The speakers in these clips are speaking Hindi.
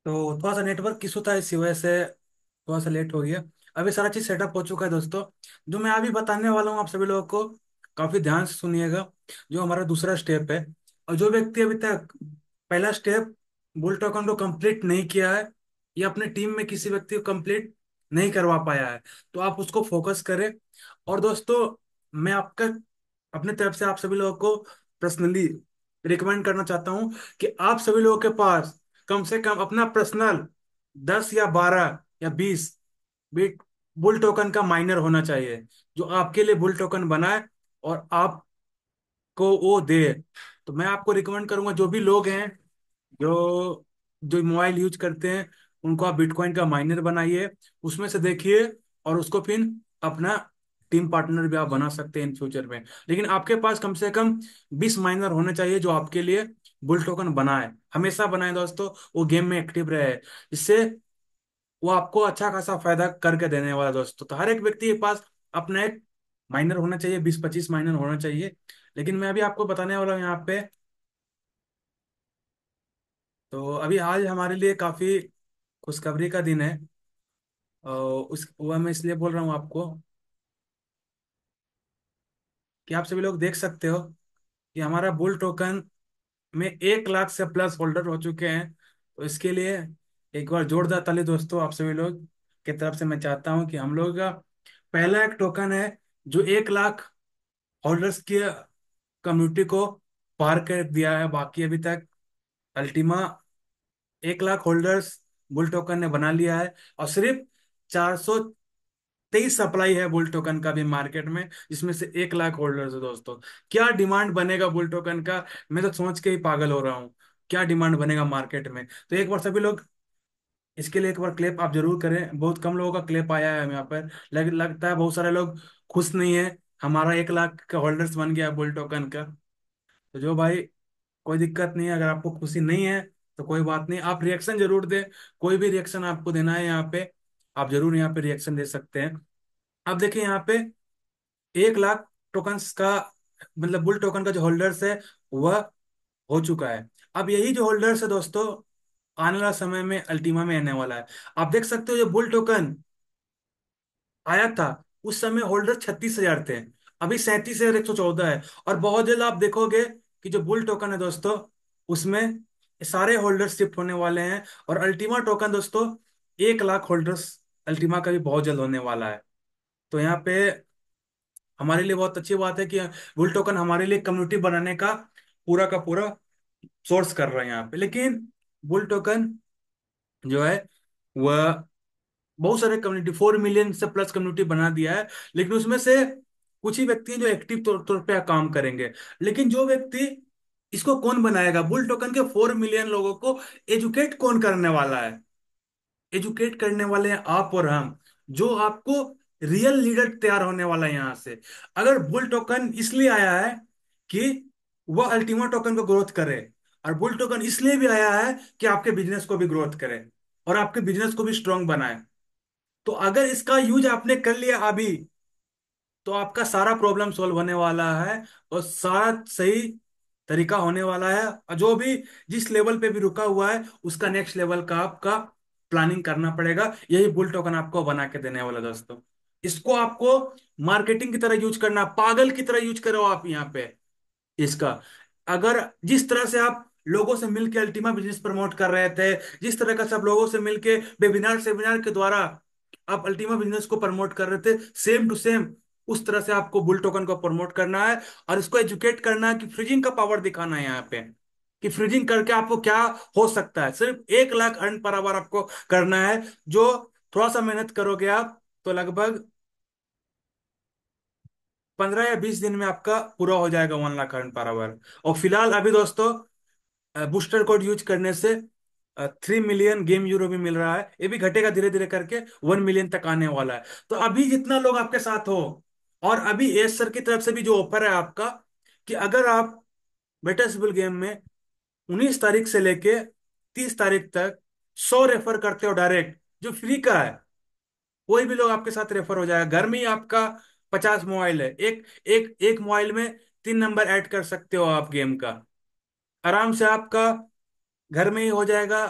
तो थोड़ा सा नेटवर्क इशू था, इसी वजह से थोड़ा सा लेट हो गया। अभी सारा चीज सेटअप हो चुका है दोस्तों। जो मैं अभी बताने वाला हूँ आप सभी लोगों को, काफी ध्यान से सुनिएगा। जो हमारा दूसरा स्टेप है, और जो व्यक्ति अभी तक पहला स्टेप बुल टोकन को कंप्लीट नहीं किया है, या अपने टीम में किसी व्यक्ति को कंप्लीट नहीं करवा पाया है, तो आप उसको फोकस करें। और दोस्तों, मैं आपका अपने तरफ से आप सभी लोगों को पर्सनली रिकमेंड करना चाहता हूँ कि आप सभी लोगों के पास कम से कम अपना पर्सनल 10 या 12 या 20 बिट बुल टोकन का माइनर होना चाहिए, जो आपके लिए बुल टोकन बनाए और आपको वो दे। तो मैं आपको रिकमेंड करूंगा, जो भी लोग हैं जो जो मोबाइल यूज करते हैं, उनको आप बिटकॉइन का माइनर बनाइए, उसमें से देखिए, और उसको फिर अपना टीम पार्टनर भी आप बना सकते हैं इन फ्यूचर में। लेकिन आपके पास कम से कम 20 माइनर होने चाहिए, जो आपके लिए बुल टोकन बनाए, हमेशा बनाए दोस्तों, वो गेम में एक्टिव रहे। इससे वो आपको अच्छा खासा फायदा करके देने वाला दोस्तों। तो हर एक व्यक्ति के पास अपना एक माइनर होना चाहिए, 20-25 माइनर होना चाहिए। लेकिन मैं अभी आपको बताने वाला हूँ यहाँ पे। तो अभी आज हमारे लिए काफी खुशखबरी का दिन है। उस वह मैं इसलिए बोल रहा हूँ आपको कि आप सभी लोग देख सकते हो कि हमारा बुल टोकन में 1 लाख से प्लस होल्डर हो चुके हैं। तो इसके लिए एक बार जोरदार ताली दोस्तों आप सभी लोग की तरफ से मैं चाहता हूँ कि हम लोग का पहला एक टोकन है जो 1 लाख होल्डर्स की कम्युनिटी को पार कर दिया है। बाकी अभी तक Ultima 1 lakh holders bull token ने बना लिया है, और सिर्फ 423 सप्लाई है बुल टोकन का भी मार्केट में, जिसमें से 1 लाख होल्डर्स है दोस्तों। क्या डिमांड बनेगा बुल टोकन का, मैं तो सोच के ही पागल हो रहा हूँ। क्या डिमांड बनेगा मार्केट में। तो एक बार सभी लोग इसके लिए एक बार क्लेप आप जरूर करें। बहुत कम लोगों का क्लेप आया है यहाँ पर। लगता है बहुत सारे लोग खुश नहीं है, हमारा 1 लाख का होल्डर्स बन गया बुल टोकन का। तो जो भाई, कोई दिक्कत नहीं है, अगर आपको खुशी नहीं है तो कोई बात नहीं, आप रिएक्शन जरूर दें। कोई भी रिएक्शन आपको देना है यहाँ पे, आप जरूर यहाँ पे रिएक्शन दे सकते हैं। अब देखिए यहाँ पे 1 लाख टोकन्स का मतलब बुल टोकन का जो होल्डर्स है वह हो चुका है। अब यही जो होल्डर्स है दोस्तों, आने वाला समय में अल्टीमा में आने वाला है। आप देख सकते हो जो बुल टोकन आया था, उस समय होल्डर 36,000 थे, अभी 37,114 है। और बहुत जल्द आप देखोगे कि जो बुल टोकन है दोस्तों, उसमें सारे होल्डर शिफ्ट होने वाले हैं। और अल्टीमा टोकन दोस्तों, 1 लाख होल्डर्स अल्टीमा का भी बहुत जल्द होने वाला है। तो यहाँ पे हमारे लिए बहुत अच्छी बात है कि बुल टोकन हमारे लिए कम्युनिटी बनाने का पूरा सोर्स कर रहा है यहाँ पे। लेकिन बुल टोकन जो है वह बहुत सारे कम्युनिटी, 4 मिलियन से प्लस कम्युनिटी बना दिया है। लेकिन उसमें से कुछ ही व्यक्ति हैं जो एक्टिव तौर पे काम करेंगे। लेकिन जो व्यक्ति इसको कौन बनाएगा, बुल टोकन के 4 मिलियन लोगों को एजुकेट कौन करने वाला है। एजुकेट करने वाले हैं आप और हम, जो आपको रियल लीडर तैयार होने वाला है यहाँ से। अगर बुल टोकन इसलिए आया है कि वह अल्टीमा टोकन को ग्रोथ करे, और बुल टोकन इसलिए भी आया है कि आपके बिजनेस को भी ग्रोथ करे और आपके बिजनेस को भी स्ट्रांग बनाए। तो अगर इसका यूज आपने कर लिया अभी, तो आपका सारा प्रॉब्लम सॉल्व होने वाला है, और सारा सही तरीका होने वाला है। और जो भी जिस लेवल पे भी रुका हुआ है, उसका नेक्स्ट लेवल का आपका प्लानिंग करना पड़ेगा। यही बुल टोकन आपको बना के देने वाला दोस्तों। इसको आपको मार्केटिंग की तरह यूज करना, पागल की तरह यूज करो आप यहाँ पे इसका। अगर जिस तरह से आप लोगों से मिलकर अल्टीमा बिजनेस प्रमोट कर रहे थे, जिस तरह का सब लोगों से मिलके वेबिनार सेमिनार के द्वारा आप अल्टीमा बिजनेस को प्रमोट कर रहे थे, सेम टू सेम उस तरह से आपको बुल टोकन को प्रमोट करना है। और इसको एजुकेट करना है कि फ्रीजिंग का पावर दिखाना है यहाँ पे, कि फ्रीजिंग करके आपको क्या हो सकता है। सिर्फ 1 लाख अर्न पर आवर आपको करना है, जो थोड़ा सा मेहनत करोगे आप तो लगभग 15 या 20 दिन में आपका पूरा हो जाएगा 1 लाख अर्न पर आवर। और फिलहाल अभी दोस्तों, बूस्टर कोड यूज करने से 3 मिलियन गेम यूरो भी मिल रहा है। ये भी घटेगा धीरे धीरे करके, 1 मिलियन तक आने वाला है। तो अभी जितना लोग आपके साथ हो, और अभी एस सर की तरफ से भी जो ऑफर है आपका, कि अगर आप बेटासिबल गेम में 19 तारीख से लेके 30 तारीख तक 100 रेफर करते हो डायरेक्ट, जो फ्री का है, कोई भी लोग आपके साथ रेफर हो जाएगा। घर में ही आपका 50 मोबाइल है, एक एक एक मोबाइल में 3 नंबर ऐड कर सकते हो आप गेम का, आराम से आपका घर में ही हो जाएगा।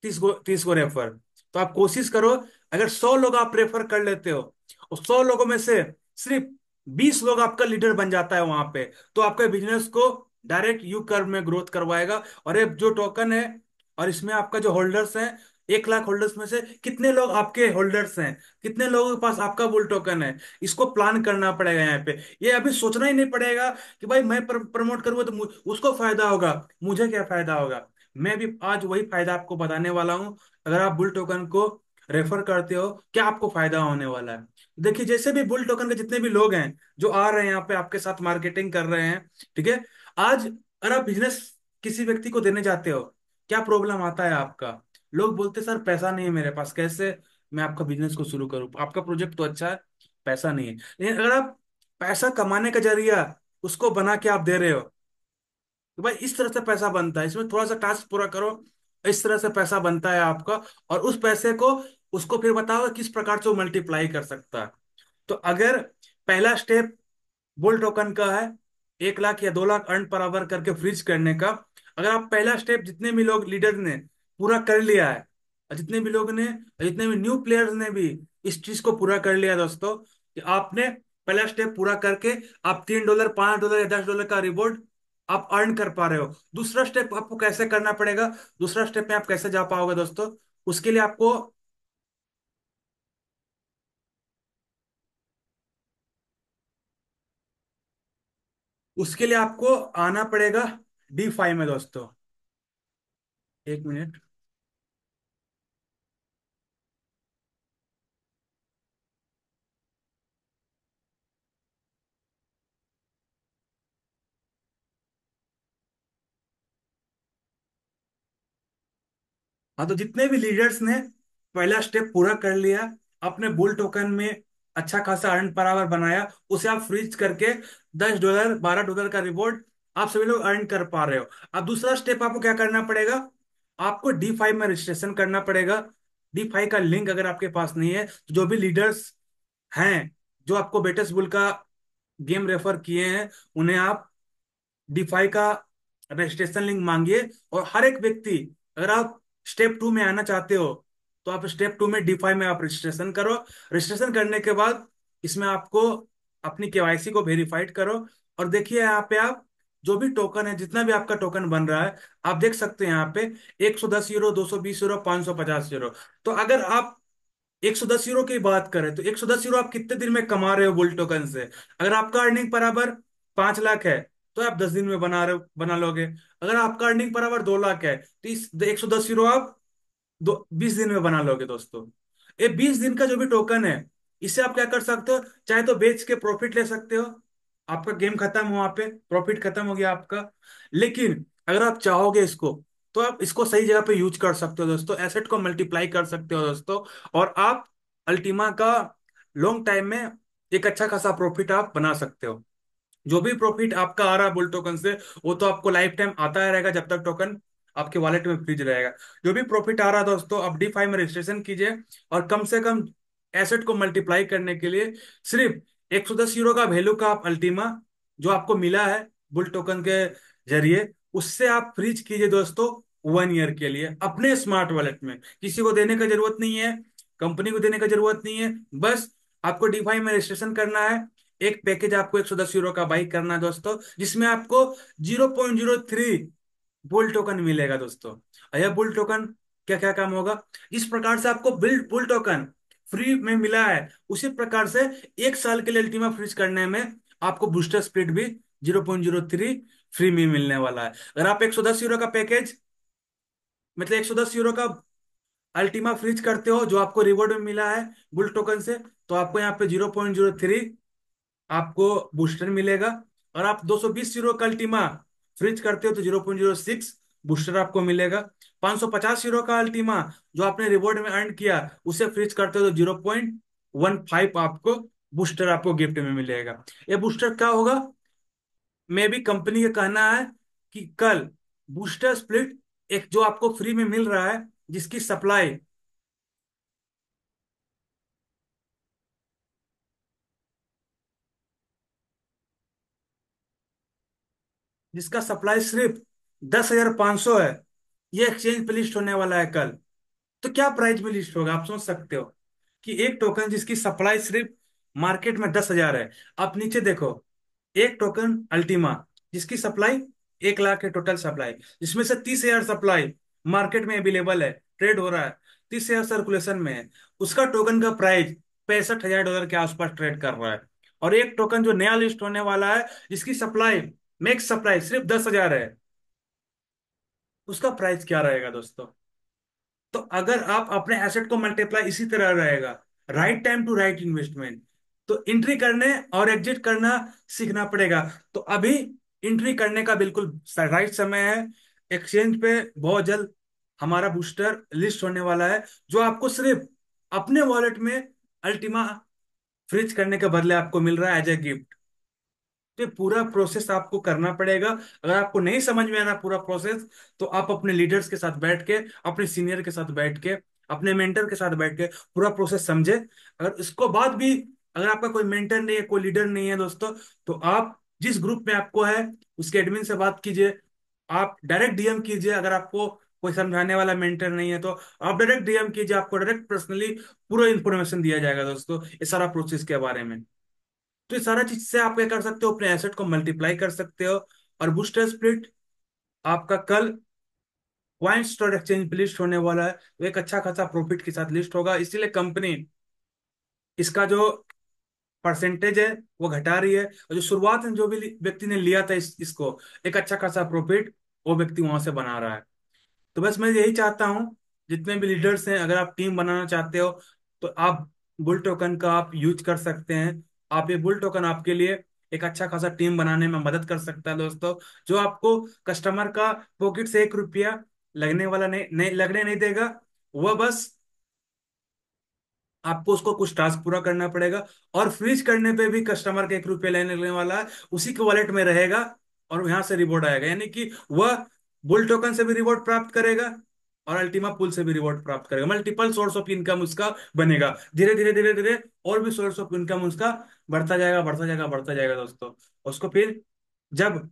30 को रेफर। तो आप कोशिश करो, अगर 100 लोग आप रेफर कर लेते हो और 100 लोगों में से सिर्फ 20 लोग आपका लीडर बन जाता है वहां पे, तो आपके बिजनेस को डायरेक्ट यू कर्व में ग्रोथ करवाएगा। और ये जो टोकन है, और इसमें आपका जो होल्डर्स है, 1 लाख होल्डर्स में से कितने लोग आपके होल्डर्स हैं, कितने लोगों के पास आपका बुल टोकन है, इसको प्लान करना पड़ेगा यहाँ पे। ये अभी सोचना ही नहीं पड़ेगा कि भाई मैं प्रमोट करूंगा तो उसको फायदा होगा, मुझे क्या फायदा होगा। मैं भी आज वही फायदा आपको बताने वाला हूँ। अगर आप बुल टोकन को रेफर करते हो, क्या आपको फायदा होने वाला है। देखिए, जैसे भी बुल टोकन के जितने भी लोग हैं जो आ रहे हैं यहाँ पे आपके साथ मार्केटिंग कर रहे हैं, ठीक है। आज अगर आप बिजनेस किसी व्यक्ति को देने जाते हो, क्या प्रॉब्लम आता है आपका। लोग बोलते सर पैसा नहीं है मेरे पास, कैसे मैं आपका बिजनेस को शुरू करूँ, आपका प्रोजेक्ट तो अच्छा है, पैसा नहीं है। लेकिन अगर आप पैसा कमाने का जरिया उसको बना के आप दे रहे हो, तो भाई इस तरह से पैसा बनता है, इसमें थोड़ा सा टास्क पूरा करो, इस तरह से पैसा बनता है आपका। और उस पैसे को उसको फिर बताओ किस प्रकार से वो मल्टीप्लाई कर सकता है। तो अगर पहला स्टेप बुल टोकन का है 1 लाख या 2 लाख अर्न पर आवर करके फ्रीज करने का, अगर आप पहला स्टेप जितने भी लोग लीडर ने पूरा कर लिया है, और जितने भी लोग ने, जितने भी न्यू प्लेयर्स ने भी इस चीज को पूरा कर लिया है दोस्तों, कि आपने पहला स्टेप पूरा करके आप $3, $5 या $10 का रिवॉर्ड आप अर्न कर पा रहे हो। दूसरा स्टेप आपको कैसे करना पड़ेगा, दूसरा स्टेप में आप कैसे जा पाओगे दोस्तों, उसके लिए आपको उसके लिए आपको आना पड़ेगा D5 में दोस्तों। 1 मिनट। हाँ, तो जितने भी लीडर्स ने पहला स्टेप पूरा कर लिया, अपने बुल टोकन में अच्छा खासा अर्न पर आवर बनाया, उसे आप फ्रीज करके $10 $12 का रिवॉर्ड आप सभी लोग अर्न कर पा रहे हो। अब दूसरा स्टेप आपको क्या करना पड़ेगा, आपको D5 में रजिस्ट्रेशन करना पड़ेगा। D5 का लिंक अगर आपके पास नहीं है, तो जो भी लीडर्स हैं जो आपको बेटस बुल का गेम रेफर किए हैं, उन्हें आप डिफाई का रजिस्ट्रेशन लिंक मांगिए। और हर एक व्यक्ति, अगर आप स्टेप 2 में आना चाहते हो, तो आप स्टेप 2 में डिफाई में आप रजिस्ट्रेशन करो। रजिस्ट्रेशन करने के बाद इसमें आपको अपनी केवाईसी को वेरीफाइड करो। और देखिए यहाँ पे आप जो भी टोकन है, जितना भी आपका टोकन बन रहा है, आप देख सकते हैं यहाँ पे 110 यूरो, 220 यूरो, 550 यूरो। तो अगर आप 110 यूरो की बात करें, तो 110 यूरो आप कितने दिन में कमा रहे हो बुल टोकन से। अगर आपका अर्निंग बराबर 5 लाख है, तो आप 10 दिन में बना लोगे। अगर आपका अर्निंग बराबर 2 लाख है, तो इस 110 यूरो आप 20 दिन में बना लोगे दोस्तों। ये 20 दिन का जो भी टोकन है, इसे आप क्या कर सकते हो, चाहे तो बेच के प्रॉफिट ले सकते हो, आपका गेम खत्म हो, वहां पे प्रॉफिट खत्म हो गया आपका। लेकिन अगर आप चाहोगे इसको, तो आप इसको सही जगह पे यूज कर सकते हो दोस्तों, एसेट को मल्टीप्लाई कर सकते हो दोस्तों। और आप अल्टीमा का लॉन्ग टाइम में एक अच्छा खासा प्रॉफिट आप बना सकते हो। जो भी प्रॉफिट आपका आ रहा है बुल टोकन से, वो तो आपको लाइफ टाइम आता ही रहेगा, जब तक टोकन आपके वॉलेट में फ्रीज रहेगा। जो भी प्रॉफिट आ रहा है दोस्तों, आप D5 में रजिस्ट्रेशन कीजिए। और कम से कम एसेट को मल्टीप्लाई करने के लिए सिर्फ 110 यूरो का वैल्यू का आप अल्टीमा जो आपको मिला है बुल टोकन के जरिए, उससे आप फ्रीज कीजिए दोस्तों 1 ईयर के लिए अपने स्मार्ट वॉलेट में। किसी को देने का जरूरत नहीं है, कंपनी को देने का जरूरत नहीं है। बस आपको D5 में रजिस्ट्रेशन करना है, एक पैकेज आपको 110 यूरो का बाई करना है दोस्तों, जिसमें आपको 0.03 बुल टोकन मिलेगा दोस्तों। और यह बुल टोकन क्या क्या काम होगा, इस प्रकार से आपको बिल्ड बुल टोकन फ्री में मिला है, उसी प्रकार से 1 साल के लिए अल्टीमा फ्रीज करने में आपको बूस्टर स्पीड भी 0.03 फ्री में मिलने वाला है। अगर आप 110 यूरो का पैकेज, मतलब 110 यूरो का अल्टीमा फ्रीज करते हो, जो आपको रिवॉर्ड में मिला है बुल टोकन से, तो आपको यहाँ पे 0.03 आपको बूस्टर मिलेगा। और आप 220 यूरो का अल्टीमा फ्रीज करते हो, तो 0.06 बूस्टर आपको मिलेगा। 550 यूरो का अल्टीमा जो आपने रिवॉर्ड में अर्न किया, उसे फ्रीज करते हो, तो 0.15 आपको बूस्टर आपको गिफ्ट में मिलेगा। ये बूस्टर क्या होगा, मैं भी कंपनी का कहना है कि कल बूस्टर स्प्लिट एक जो आपको फ्री में मिल रहा है, जिसकी सप्लाई, सिर्फ 10,500 है, ये एक्सचेंज पे लिस्ट होने वाला है कल। तो क्या प्राइस में लिस्ट होगा, आप सोच सकते हो कि एक टोकन जिसकी सप्लाई सिर्फ मार्केट में 10,000 है। आप नीचे देखो, एक टोकन अल्टीमा जिसकी सप्लाई 1 लाख है, टोटल सप्लाई, जिसमें से 30,000 सप्लाई मार्केट में अवेलेबल है, ट्रेड हो रहा है, 30,000 सर्कुलेशन में है। उसका टोकन का प्राइस $65,000 के आसपास ट्रेड कर रहा है। और एक टोकन जो नया लिस्ट होने वाला है, जिसकी सप्लाई, मैक्स सप्लाई सिर्फ 10,000 है, उसका प्राइस क्या रहेगा दोस्तों। तो अगर आप अपने एसेट को मल्टीप्लाई इसी तरह रहेगा, right time to right investment, तो एंट्री करने और एग्जिट करना सीखना पड़ेगा। तो अभी एंट्री करने का बिल्कुल राइट समय है। एक्सचेंज पे बहुत जल्द हमारा बूस्टर लिस्ट होने वाला है, जो आपको सिर्फ अपने वॉलेट में अल्टीमा फ्रीज करने के बदले आपको मिल रहा है एज ए गिफ्ट। तो ये पूरा प्रोसेस आपको करना पड़ेगा। अगर आपको नहीं समझ में आना पूरा प्रोसेस, तो आप अपने लीडर्स के साथ बैठ के, अपने सीनियर के साथ बैठ के, अपने मेंटर के साथ बैठ के पूरा प्रोसेस समझे। अगर इसको बाद भी, अगर आपका कोई मेंटर नहीं है, कोई लीडर नहीं है दोस्तों, तो आप जिस ग्रुप में आपको है उसके एडमिन से बात कीजिए। आप डायरेक्ट डीएम कीजिए। अगर आपको कोई समझाने वाला मेंटर नहीं है, तो आप डायरेक्ट डीएम कीजिए, आपको डायरेक्ट पर्सनली पूरा इन्फॉर्मेशन दिया जाएगा दोस्तों, ये सारा प्रोसेस के बारे में। तो ये सारा चीज से आप क्या कर सकते हो, अपने एसेट को मल्टीप्लाई कर सकते हो। और बूस्टर स्प्लिट आपका कल क्वाइन स्टॉक एक्सचेंज पे लिस्ट होने वाला है, तो एक अच्छा खासा प्रॉफिट के साथ लिस्ट होगा। इसीलिए कंपनी इसका जो परसेंटेज है वो घटा रही है। और जो शुरुआत में जो भी व्यक्ति ने लिया था इसको, एक अच्छा खासा प्रॉफिट वो व्यक्ति वहां से बना रहा है। तो बस मैं यही चाहता हूँ, जितने भी लीडर्स हैं, अगर आप टीम बनाना चाहते हो, तो आप बुल टोकन का आप यूज कर सकते हैं। आप ये बुल टोकन आपके लिए एक अच्छा खासा टीम बनाने में मदद कर सकता है दोस्तों, जो आपको कस्टमर का पॉकेट से 1 रुपया लगने वाला नहीं लगने नहीं देगा। वह बस आपको उसको कुछ टास्क पूरा करना पड़ेगा, और फ्रीज करने पे भी कस्टमर के 1 रुपया लेने वाला है, उसी के वॉलेट में रहेगा, और यहाँ से रिवॉर्ड आएगा। यानी कि वह बुल टोकन से भी रिवॉर्ड प्राप्त करेगा और अल्टीमा पुल से भी रिवॉर्ड प्राप्त करेगा। मल्टीपल सोर्स ऑफ इनकम उसका बनेगा। धीरे धीरे धीरे धीरे और भी सोर्स ऑफ इनकम उसका बढ़ता जाएगा, बढ़ता जाएगा, बढ़ता जाएगा दोस्तों। उसको फिर जब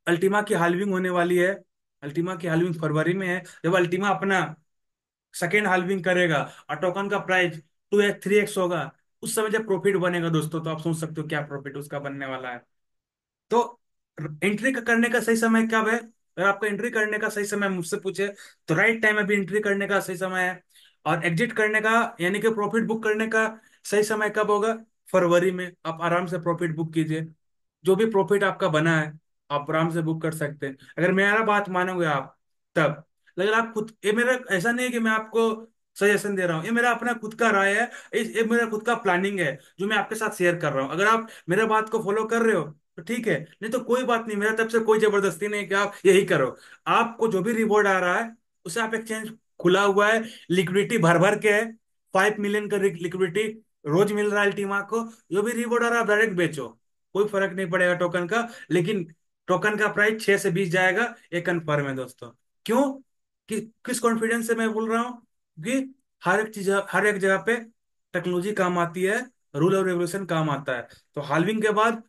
अल्टीमा की हाल्विंग होने वाली है, अल्टीमा की हाल्विंग फरवरी में है, जब अल्टीमा अपना सेकेंड हाल्विंग करेगा और टोकन का प्राइस 2x 3x होगा, उस समय जब प्रॉफिट बनेगा दोस्तों, तो आप सोच सकते हो क्या प्रॉफिट उसका बनने वाला है। तो एंट्री करने का सही समय कब है, अगर आपका एंट्री करने का सही समय मुझसे पूछे, तो राइट टाइम अभी एंट्री करने का सही समय है। और एग्जिट करने का, यानी कि प्रॉफिट बुक करने का सही समय कब होगा, फरवरी में। आप आराम से प्रॉफिट बुक कीजिए। जो भी प्रॉफिट आपका बना है आप आराम से बुक कर सकते हैं, अगर मेरा बात मानोगे आप तब। लेकिन आप खुद, ये मेरा ऐसा नहीं है कि मैं आपको सजेशन दे रहा हूँ, ये मेरा अपना खुद का राय है। ये मेरा खुद का प्लानिंग है जो मैं आपके साथ शेयर कर रहा हूँ। अगर आप मेरे बात को फॉलो कर रहे हो तो ठीक है, नहीं तो कोई बात नहीं। मेरा तरफ से कोई जबरदस्ती नहीं कि आप यही करो। आपको जो भी रिवॉर्ड आ रहा है उसे आप एक्सचेंज खुला हुआ है, लिक्विडिटी भर भर के है, 5 मिलियन का लिक्विडिटी रोज मिल रहा है अल्टीमा को। जो भी रिवॉर्ड आ रहा है आप डायरेक्ट बेचो, कोई फर्क नहीं पड़ेगा टोकन का। लेकिन टोकन का प्राइस 6 से 20 जाएगा, ये कन्फर्म है दोस्तों। क्यों, किस कॉन्फिडेंस से मैं बोल रहा हूँ कि हर एक चीज, हर एक जगह पे टेक्नोलॉजी काम आती है, रूल और रेगुलेशन काम आता है। तो हाल्विंग के बाद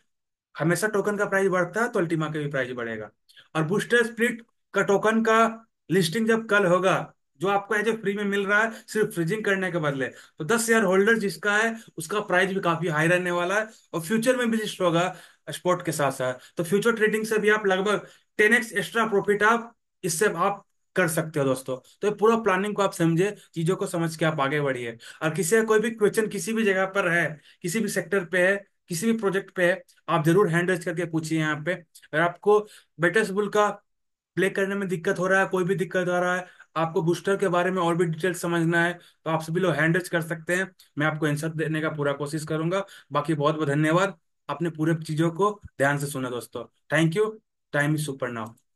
हमेशा टोकन का प्राइस बढ़ता है, तो अल्टीमा का भी प्राइस बढ़ेगा। और बूस्टर स्प्लिट का टोकन का लिस्टिंग जब कल होगा, जो आपको एज ए फ्री में मिल रहा है सिर्फ फ्रीजिंग करने के बदले, तो 10,000 होल्डर जिसका है उसका प्राइस भी काफी हाई रहने वाला है। और फ्यूचर में भी लिस्ट होगा स्पॉट के साथ साथ, तो फ्यूचर ट्रेडिंग से भी आप लगभग 10x एक्स्ट्रा प्रॉफिट आप इससे आप कर सकते हो दोस्तों। तो ये पूरा प्लानिंग को आप समझे, चीजों को समझ के आप आगे बढ़िए। और किसी का कोई भी क्वेश्चन किसी भी जगह पर है, किसी भी सेक्टर पे है, किसी भी प्रोजेक्ट पे है, आप जरूर हैंड रेज करके पूछिए यहाँ पे। अगर आपको बेटस बुल का प्ले करने में दिक्कत हो रहा है, कोई भी दिक्कत आ रहा है, आपको बूस्टर के बारे में और भी डिटेल समझना है, तो आप सभी लोग हैंड रेज कर सकते हैं। मैं आपको आंसर देने का पूरा कोशिश करूंगा। बाकी बहुत बहुत धन्यवाद, आपने पूरे चीजों को ध्यान से सुना दोस्तों। Thank you. Time is super now.